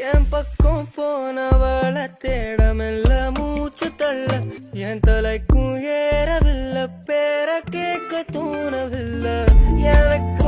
என் பக்கம் போனவள தேடமெல்ல மூச்சு தள்ள என் தலைக்கும் ஏறவில்லை பேர கேட்க தூணவில்லை எனக்கு